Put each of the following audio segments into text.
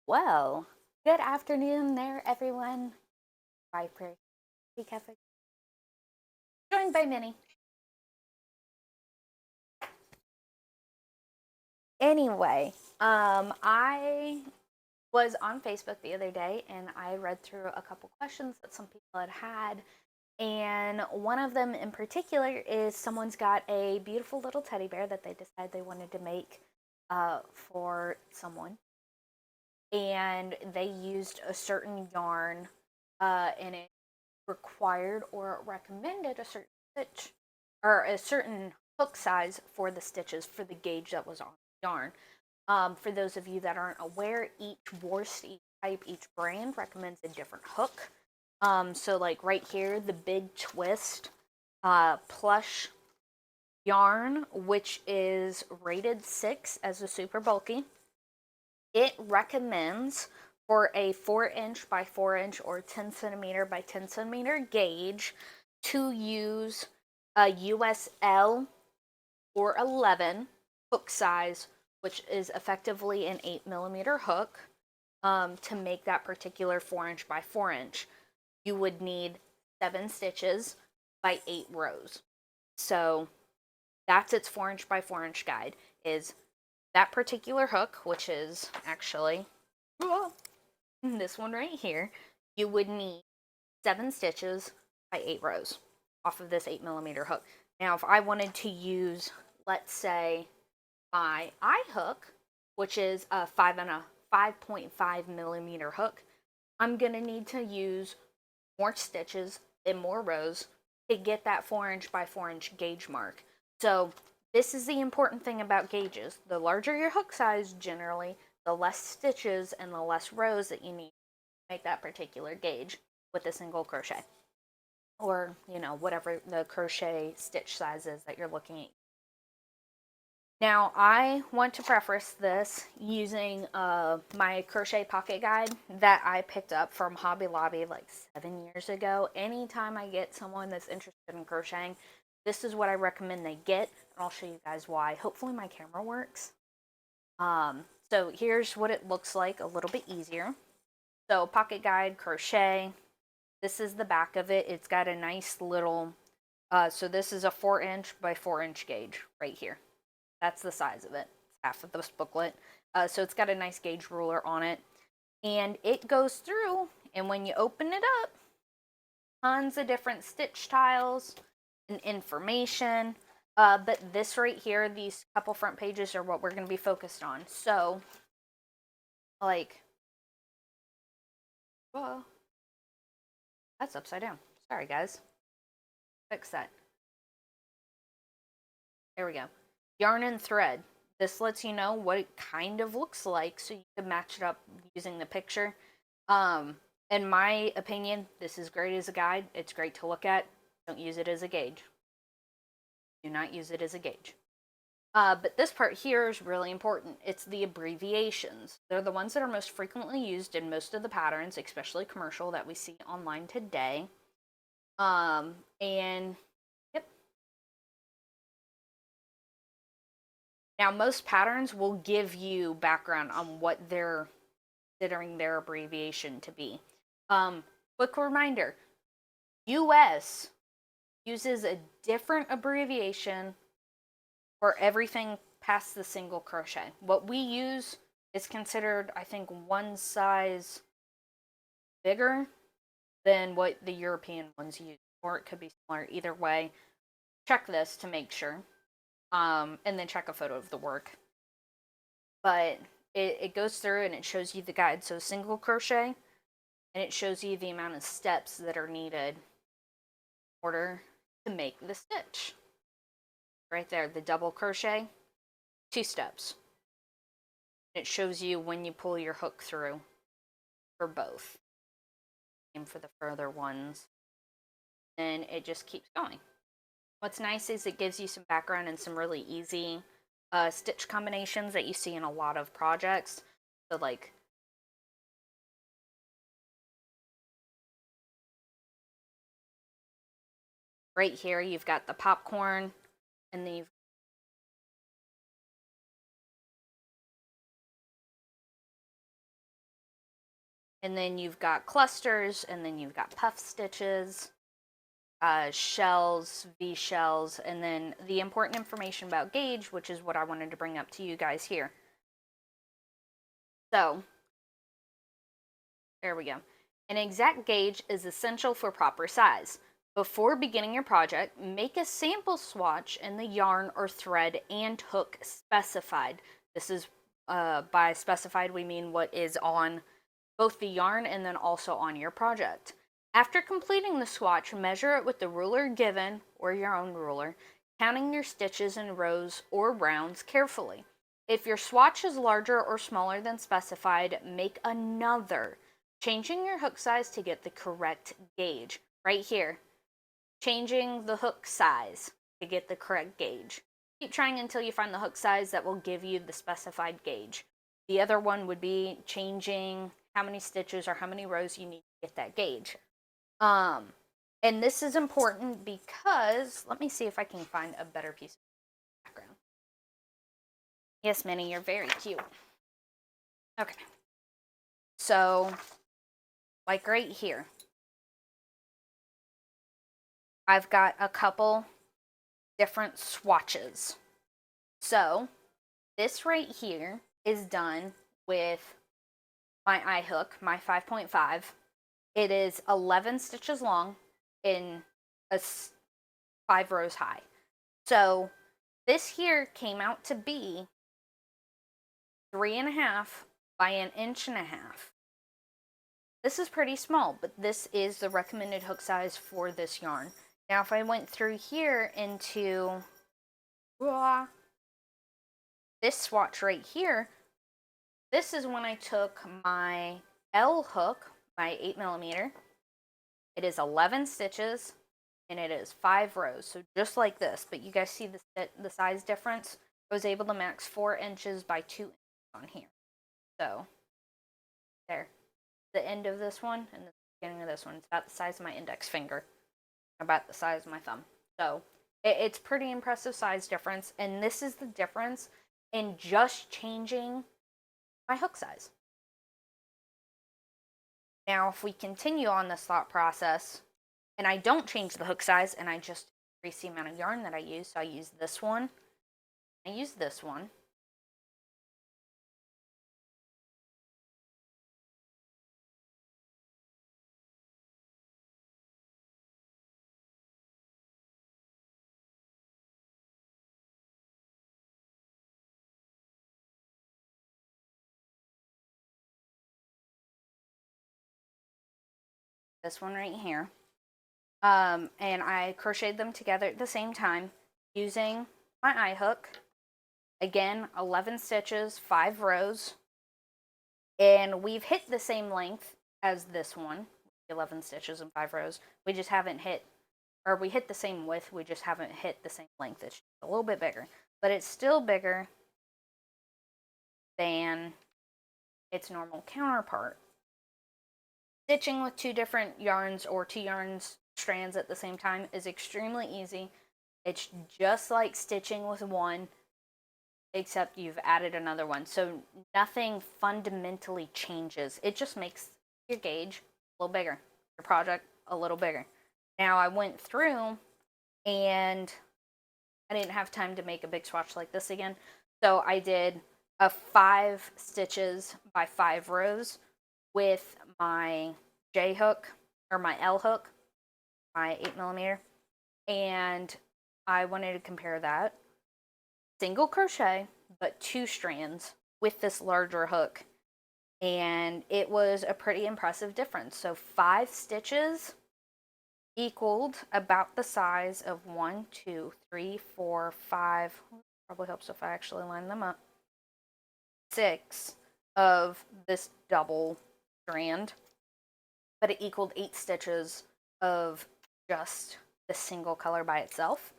Well, good afternoon there, everyone. Viper Cafe, joined by Minnie. Anyway, I was on Facebook the other day and I read through a couple questions that some people had, and one of them in particular is someone's got a beautiful little teddy bear that they decided they wanted to make for someone, and they used a certain yarn, and it required or recommended a certain stitch or a certain hook size for the stitches for the gauge that was on the yarn. For those of you that aren't aware, each worsted, each type, each brand recommends a different hook. So like right here, the Big Twist plush yarn, which is rated 6 as a super bulky, it recommends for a 4-inch by 4-inch or 10 centimeter by 10 centimeter gauge to use a USL or 11 hook size, which is effectively an 8mm hook. To make that particular 4-inch by 4-inch, you would need 7 stitches by 8 rows. So that's its 4-inch by 4-inch guide, is that particular hook, which is actually this one right here. You would need 7 stitches by 8 rows off of this 8mm hook. Now, if I wanted to use, let's say, my eye hook, which is a 5.5 millimeter hook, I'm gonna need to use more stitches and more rows to get that 4-inch by 4-inch gauge mark. So this is the important thing about gauges. The larger your hook size, generally, the less stitches and the less rows that you need to make that particular gauge with a single crochet. Or, whatever the crochet stitch size is that you're looking at. Now, I want to preface this using my crochet pocket guide that I picked up from Hobby Lobby like 7 years ago. Anytime I get someone that's interested in crocheting, this is what I recommend they get, and I'll show you guys why. Hopefully my camera works. So here's what it looks like a little bit easier. So pocket guide, crochet. This is the back of it. It's got a nice little, so this is a 4-inch by 4-inch gauge right here. That's the size of it. It's half of this booklet. So it's got a nice gauge ruler on it. And it goes through, and when you open it up, tons of different stitch tiles and information. But this right here, these couple front pages are what we're going to be focused on. So, like, whoa, that's upside down. Sorry, guys. Fix that. There we go. Yarn and thread. This lets you know what it kind of looks like so you can match it up using the picture. In my opinion, this is great as a guide. It's great to look at. Don't use it as a gauge. Do not use it as a gauge. But this part here is really important. It's the abbreviations. They're the ones that are most frequently used in most of the patterns, especially commercial, that we see online today. And yep. Now, most patterns will give you background on what they're considering their abbreviation to be. Quick reminder, US uses a different abbreviation for everything past the single crochet. What we use is considered, I think, one size bigger than what the European ones use, or it could be smaller. Either way, check this to make sure, and then check a photo of the work. But it goes through and it shows you the guide. So single crochet, and it shows you the amount of steps that are needed in order to make the stitch. Right there, the double crochet, 2 steps. It shows you when you pull your hook through for both. Same for the further ones. And it just keeps going. What's nice is it gives you some background and some really easy stitch combinations that you see in a lot of projects. So like right here, you've got the popcorn, and then you've And then you've got clusters, and then you've got puff stitches, shells, V shells, and then the important information about gauge, which is what I wanted to bring up to you guys here. So, there we go. An exact gauge is essential for proper size. Before beginning your project, make a sample swatch in the yarn or thread and hook specified. This is, by specified, we mean what is on both the yarn and then also on your project. After completing the swatch, measure it with the ruler given or your own ruler, counting your stitches in rows or rounds carefully. If your swatch is larger or smaller than specified, make another, changing your hook size to get the correct gauge. Right here, changing the hook size to get the correct gauge. Keep trying until you find the hook size that will give you the specified gauge. The other one would be changing how many stitches or how many rows you need to get that gauge. And this is important because, let me see if I can find a better piece of background. Yes, Minnie, you're very cute. Okay. So, like right here, I've got a couple different swatches. So, this right here is done with my eye hook, my 5.5. It is 11 stitches long in 5 rows high. So this here came out to be 3.5 by 1.5 inches. This is pretty small, but this is the recommended hook size for this yarn. Now, if I went through here into this swatch right here, this is when I took my L hook, my 8mm. It is 11 stitches and it is 5 rows. So just like this, but you guys see the size difference? I was able to max 4 inches by 2 inches on here. So there, the end of this one and the beginning of this one, it's about the size of my index finger, about the size of my thumb. So it's pretty impressive size difference. And this is the difference in just changing my hook size. Now, if we continue on this thought process, and I don't change the hook size, and I just increase the amount of yarn that I use, so I use this one, I use this one, this one right here, and I crocheted them together at the same time using my eye hook. Again, 11 stitches, 5 rows, and we've hit the same length as this one, 11 stitches and 5 rows. We just haven't hit, or we hit the same width, we just haven't hit the same length. It's a little bit bigger, but it's still bigger than its normal counterpart. Stitching with 2 different yarns or 2 yarns strands at the same time is extremely easy. It's just like stitching with one, except you've added another one. So nothing fundamentally changes. It just makes your gauge a little bigger, your project a little bigger. Now I went through and I didn't have time to make a big swatch like this again. So I did a 5 stitches by 5 rows with my J hook or my L hook, my 8mm, and I wanted to compare that single crochet but 2 strands with this larger hook, and it was a pretty impressive difference. So 5 stitches equaled about the size of 1, 2, 3, 4, 5. Probably helps if I actually line them up. 6 of this double strand, but it equaled 8 stitches of just the single color by itself.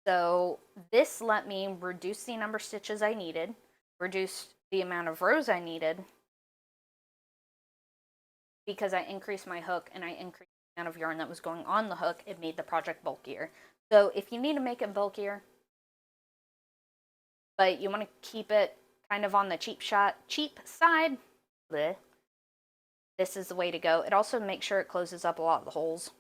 So this let me reduce the number of stitches I needed, reduce the amount of rows I needed, because I increased my hook and I increased the amount of yarn that was going on the hook. It made the project bulkier. So if you need to make it bulkier, but you want to keep it kind of on the cheap side, bleh, this is the way to go. It also makes sure it closes up a lot of the holes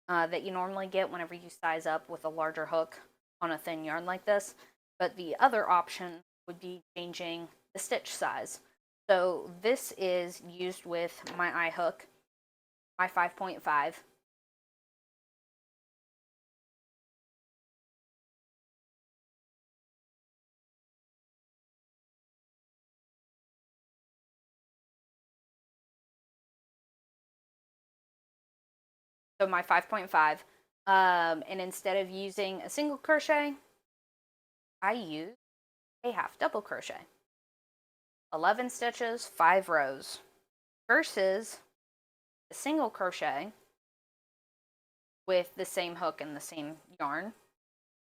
that you normally get whenever you size up with a larger hook on a thin yarn like this. But the other option would be changing the stitch size. So this is used with my eye hook, my 5.5. So my 5.5. And instead of using a single crochet, I use a half double crochet. 11 stitches, 5 rows, versus a single crochet with the same hook and the same yarn,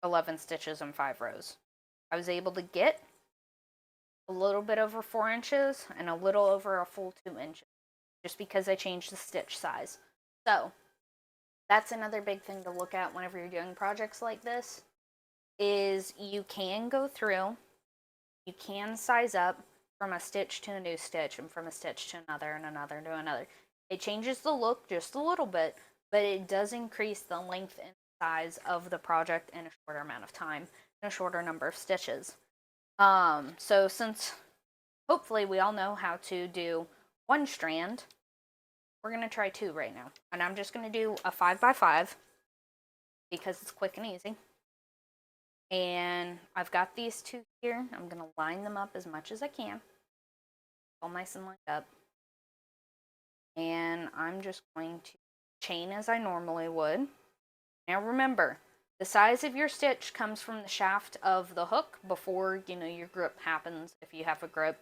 11 stitches and 5 rows. I was able to get a little bit over 4 inches and a little over a full 2 inches just because I changed the stitch size. So that's another big thing to look at whenever you're doing projects like this, is you can go through, you can size up from a stitch to a new stitch and from a stitch to another and another to another. It changes the look just a little bit, but it does increase the length and size of the project in a shorter amount of time and a shorter number of stitches. So since hopefully we all know how to do one strand, we're going to try 2 right now. And I'm just going to do a 5x5 because it's quick and easy. And I've got these 2 here. I'm going to line them up as much as I can. All nice and lined up. And I'm just going to chain as I normally would. Now remember, the size of your stitch comes from the shaft of the hook before, your grip happens, if you have a grip.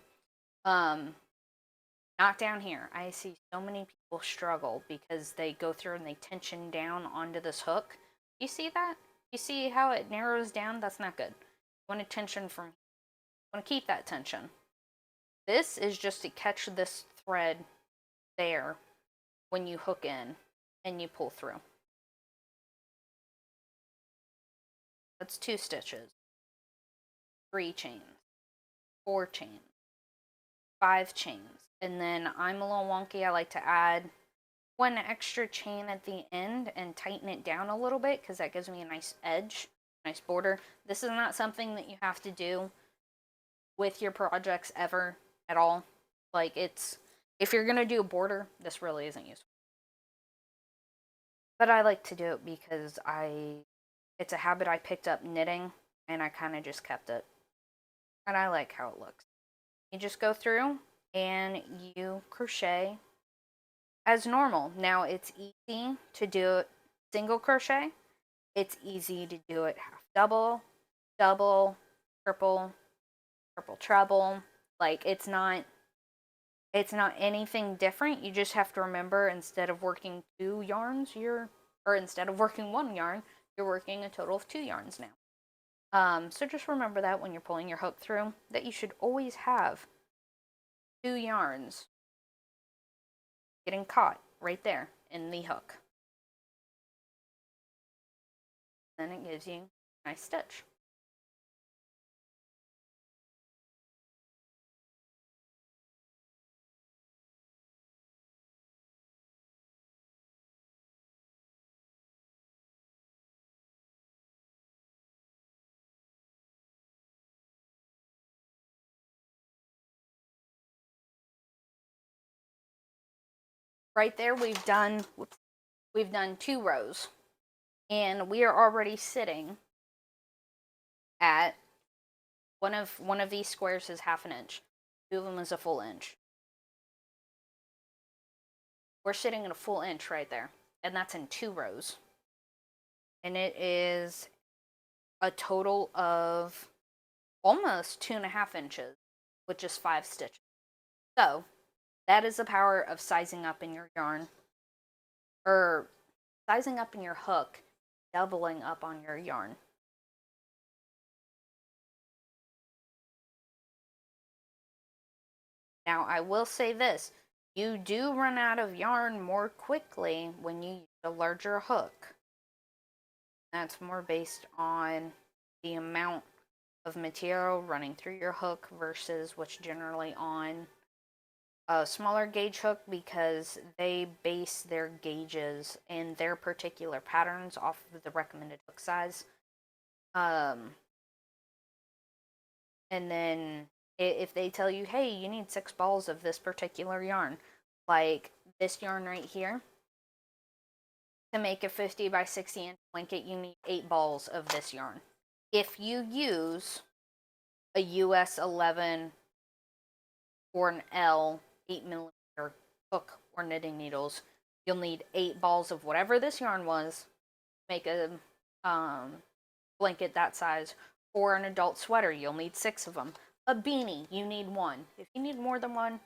Not down here. I see so many people struggle because they go through and they tension down onto this hook. You see that? You see how it narrows down? That's not good. You want to tension from, you want to keep that tension. This is just to catch this thread there when you hook in and you pull through. That's 2 stitches, 3 chains, 4 chains, 5 chains. And then I'm a little wonky. I like to add 1 extra chain at the end and tighten it down a little bit because that gives me a nice edge, nice border. This is not something that you have to do with your projects ever at all. Like, if you're going to do a border, this really isn't useful. But I like to do it because it's a habit I picked up knitting and I kind of just kept it. And I like how it looks. You just go through and you crochet as normal. Now it's easy to do it single crochet. It's easy to do it half double, double, triple, triple treble. Like, it's not anything different. You just have to remember, instead of working 2 yarns, or instead of working 1 yarn, you're working a total of 2 yarns now. So just remember that when you're pulling your hook through, that you should always have 2 yarns getting caught right there in the hook. Then it gives you a nice stitch. Right there, we've done 2 rows, and we are already sitting at one of these squares is half an inch, 2 of them is a full inch. We're sitting at a full inch right there, and that's in 2 rows, and it is a total of almost 2.5 inches with just 5 stitches. So that is the power of sizing up in your yarn, or sizing up in your hook, doubling up on your yarn. Now, I will say this, you do run out of yarn more quickly when you use a larger hook. That's more based on the amount of material running through your hook versus what's generally on a smaller gauge hook because they base their gauges and their particular patterns off of the recommended hook size. And then if they tell you, hey, you need 6 balls of this particular yarn, like this yarn right here, to make a 50 by 60 inch blanket, you need 8 balls of this yarn. If you use a US 11 or an L 8mm hook or knitting needles, you'll need 8 balls of whatever this yarn was to make a blanket that size. For an adult sweater, you'll need 6 of them. A beanie, you need 1. If you need more than 1,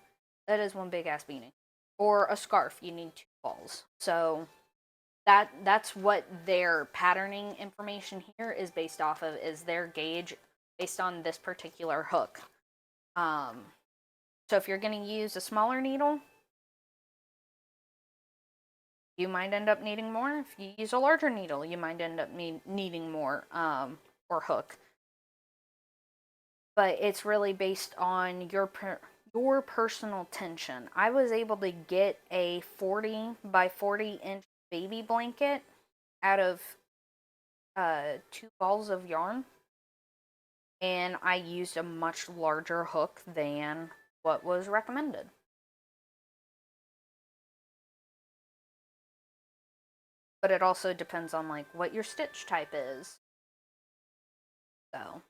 that is one big ass beanie. Or a scarf, you need 2 balls. So that's what their patterning information here is based off of, is their gauge based on this particular hook. So if you're going to use a smaller needle, you might end up needing more. If you use a larger needle, you might end up needing more, or hook. But it's really based on your personal tension. I was able to get a 40 by 40 inch baby blanket out of 2 balls of yarn, and I used a much larger hook than what was recommended. But it also depends on like what your stitch type is. So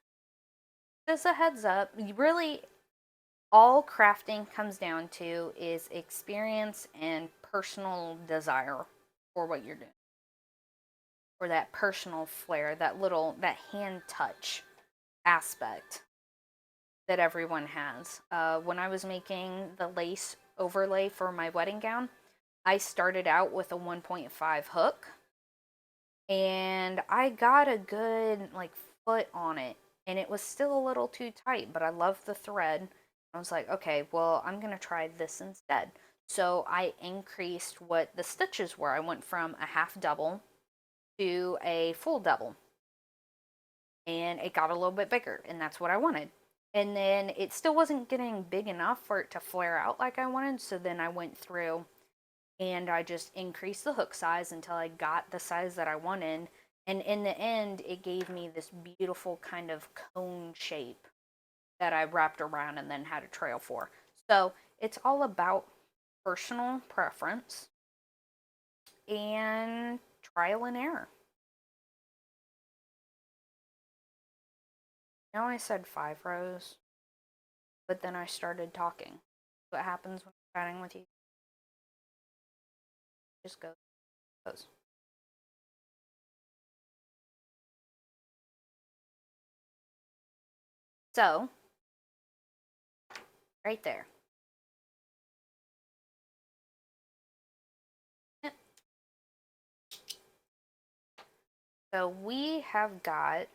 just a heads up, really all crafting comes down to is experience and personal desire for what you're doing, or that personal flair, that hand touch aspect that everyone has. When I was making the lace overlay for my wedding gown, I started out with a 1.5 hook, and I got a good like foot on it, and it was still a little too tight, but I loved the thread. I was like, okay, well, I'm gonna try this instead. So I increased what the stitches were. I went from a half double to a full double, and it got a little bit bigger, and that's what I wanted. And then it still wasn't getting big enough for it to flare out like I wanted, so then I went through and I just increased the hook size until I got the size that I wanted. And in the end, it gave me this beautiful kind of cone shape that I wrapped around and then had a trail for. So it's all about personal preference and trial and error. Now I said 5 rows, but then I started talking. What happens when I'm chatting with you? Just goes. So, right there. So we have got,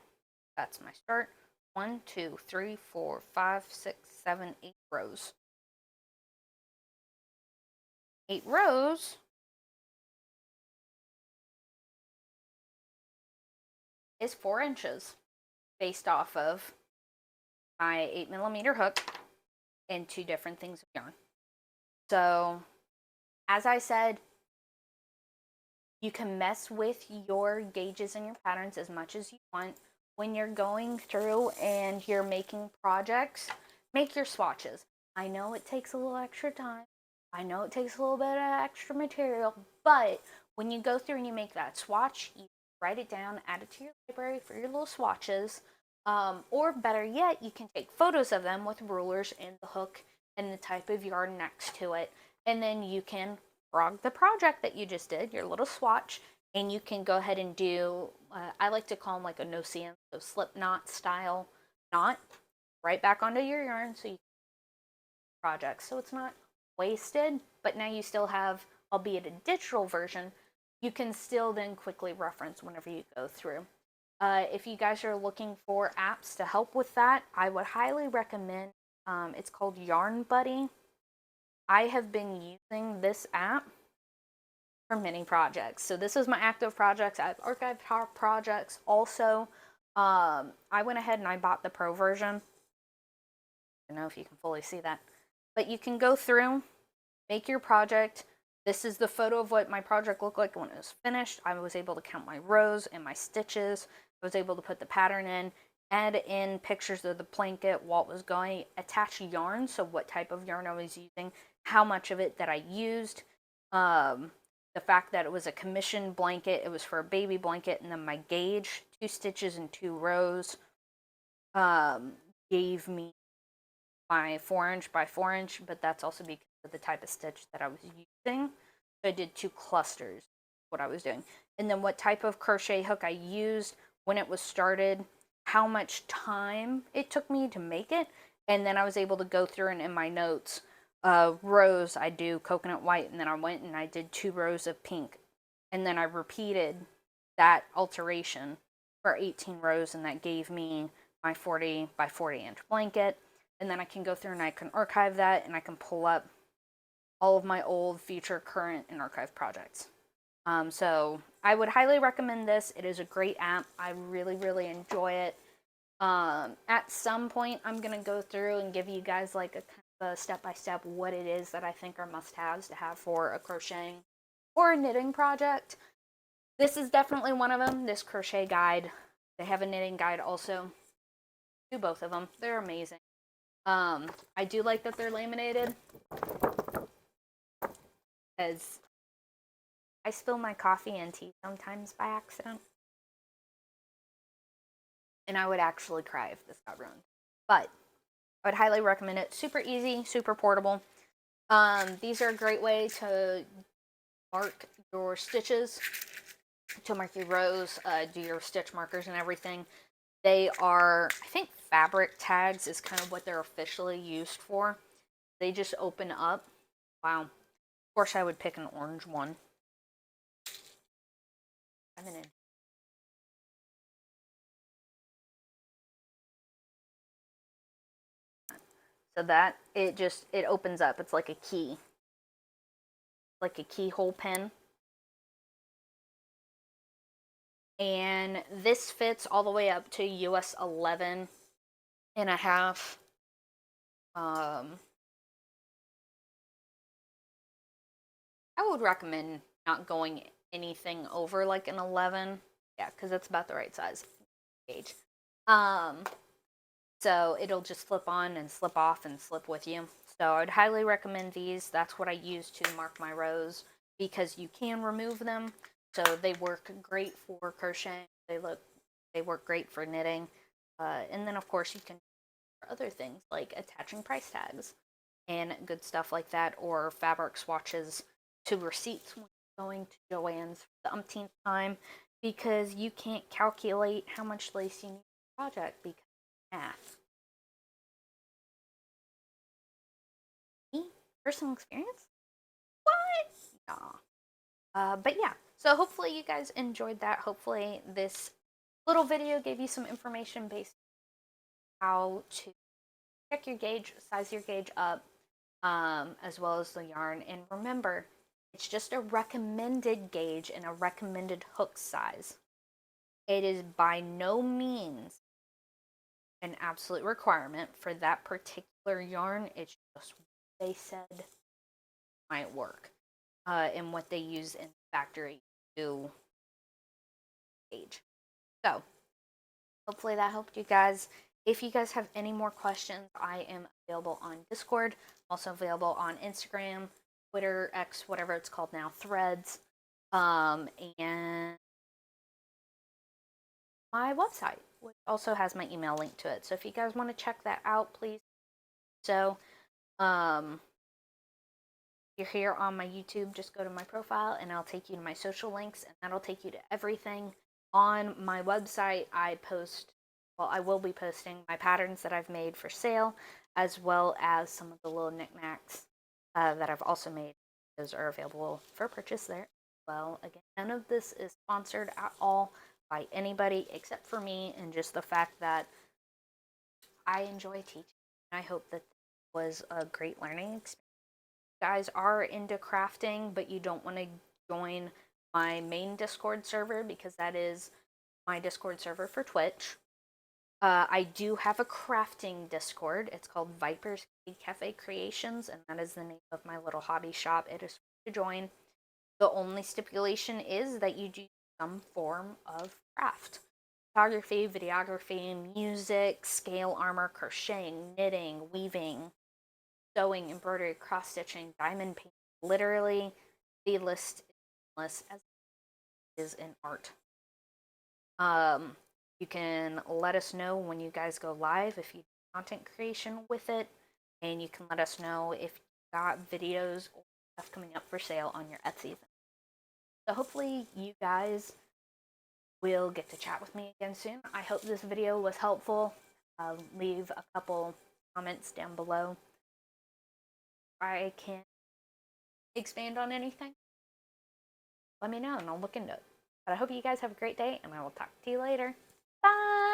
that's my start, 1, 2, 3, 4, 5, 6, 7, 8 rows. 8 rows is 4 inches based off of my 8mm hook and 2 different things of yarn. So, as I said, you can mess with your gauges and your patterns as much as you want. When you're going through and you're making projects, make your swatches. I know it takes a little extra time. I know it takes a little bit of extra material, but when you go through and you make that swatch, you write it down, add it to your library for your little swatches. Or better yet, you can take photos of them with rulers and the hook and the type of yarn next to it. And then you can frog the project that you just did, your little swatch, and you can go ahead and do, I like to call them like a no-seam, so slip knot style knot, right back onto your yarn so you can project. So it's not wasted, but now you still have, albeit a digital version, you can still then quickly reference whenever you go through. If you guys are looking for apps to help with that, I would highly recommend, it's called Yarn Buddy. I have been using this app for many projects. So this is my active projects. I've archived projects also. I went ahead and I bought the pro version. I don't know if you can fully see that. But you can go through, make your project. This is the photo of what my project looked like when it was finished. I was able to count my rows and my stitches. I was able to put the pattern in, add in pictures of the blanket, what was going, attach yarn, so what type of yarn I was using, how much of it that I used, the fact that it was a commissioned blanket, it was for a baby blanket, and then my gauge, 2 stitches and 2 rows, gave me my 4" by 4", but that's also because of the type of stitch that I was using. So I did 2 clusters, what I was doing. And then what type of crochet hook I used, when it was started, how much time it took me to make it. And then I was able to go through and in my notes, rows, I do coconut white, and then I went and I did 2 rows of pink. And then I repeated that alteration for 18 rows, and that gave me my 40 by 40" blanket. And then I can go through and I can archive that, and I can pull up all of my old, future, current, and archive projects. So I would highly recommend this. It is a great app. I really, really enjoy it. At some point, I'm going to go through and give you guys like a kind of a step-by-step what it is that I think are must-haves to have for a crocheting or a knitting project. This is definitely one of them, this crochet guide. They have a knitting guide also. Do both of them. They're amazing. I do like that they're laminated, as I spill my coffee and tea sometimes by accident. And I would actually cry if this got ruined. But I would highly recommend it. Super easy, super portable. These are a great way to mark your stitches, to mark your rows, do your stitch markers and everything. They are, I think fabric tags is kind of what they're officially used for. They just open up. Wow. Of course I would pick an orange one. So that, it opens up. It's like a key. Like a keyhole pen. And this fits all the way up to US 11 and a half. I would recommend not going anything over like an 11. Yeah, because that's about the right size gauge. So it'll just slip on and slip off and slip with you. So I'd highly recommend these. That's what I use to mark my rows, because you can remove them. So they work great for crocheting. They work great for knitting. And then of course you can do other things like attaching price tags and good stuff like that, or fabric swatches to receipts when you're going to Joann's for the umpteenth time, because you can't calculate how much lace you need for the project because of math. Me? Personal experience? What? Nah. But yeah, so hopefully you guys enjoyed that. Hopefully this little video gave you some information based on how to check your gauge, size your gauge up, as well as the yarn. And remember, it's just a recommended gauge and a recommended hook size. It is by no means an absolute requirement for that particular yarn. It's just what they said might work, and what they use in the factory to gauge. So hopefully that helped you guys. If you guys have any more questions, I am available on Discord, also available on Instagram, Twitter, X, whatever it's called now, Threads, and my website, which also has my email link to it. So if you guys want to check that out, please. So, you're here on my YouTube, just go to my profile and I'll take you to my social links, and that'll take you to everything. On my website, I will be posting my patterns that I've made for sale, as well as some of the little knickknacks that I've also made. Those are available for purchase there. Well, again, none of this is sponsored at all by anybody except for me, and just the fact that I enjoy teaching. I hope that was a great learning experience. If you guys are into crafting, but you don't want to join my main Discord server, because that is my Discord server for Twitch. I do have a crafting Discord. It's called Viper's Cafe Creations, and that is the name of my little hobby shop. It is free to join. The only stipulation is that you do some form of craft. Photography, videography, music, scale armor, crocheting, knitting, weaving, sewing, embroidery, cross stitching, diamond painting. Literally, the list is endless as it is in art. Um, you can let us know when you guys go live if you do content creation with it, and you can let us know if you got videos or stuff coming up for sale on your Etsy. So hopefully you guys will get to chat with me again soon. I hope this video was helpful. Leave a couple comments down below. If I can expand on anything, let me know and I'll look into it. But I hope you guys have a great day, and I will talk to you later. Bye!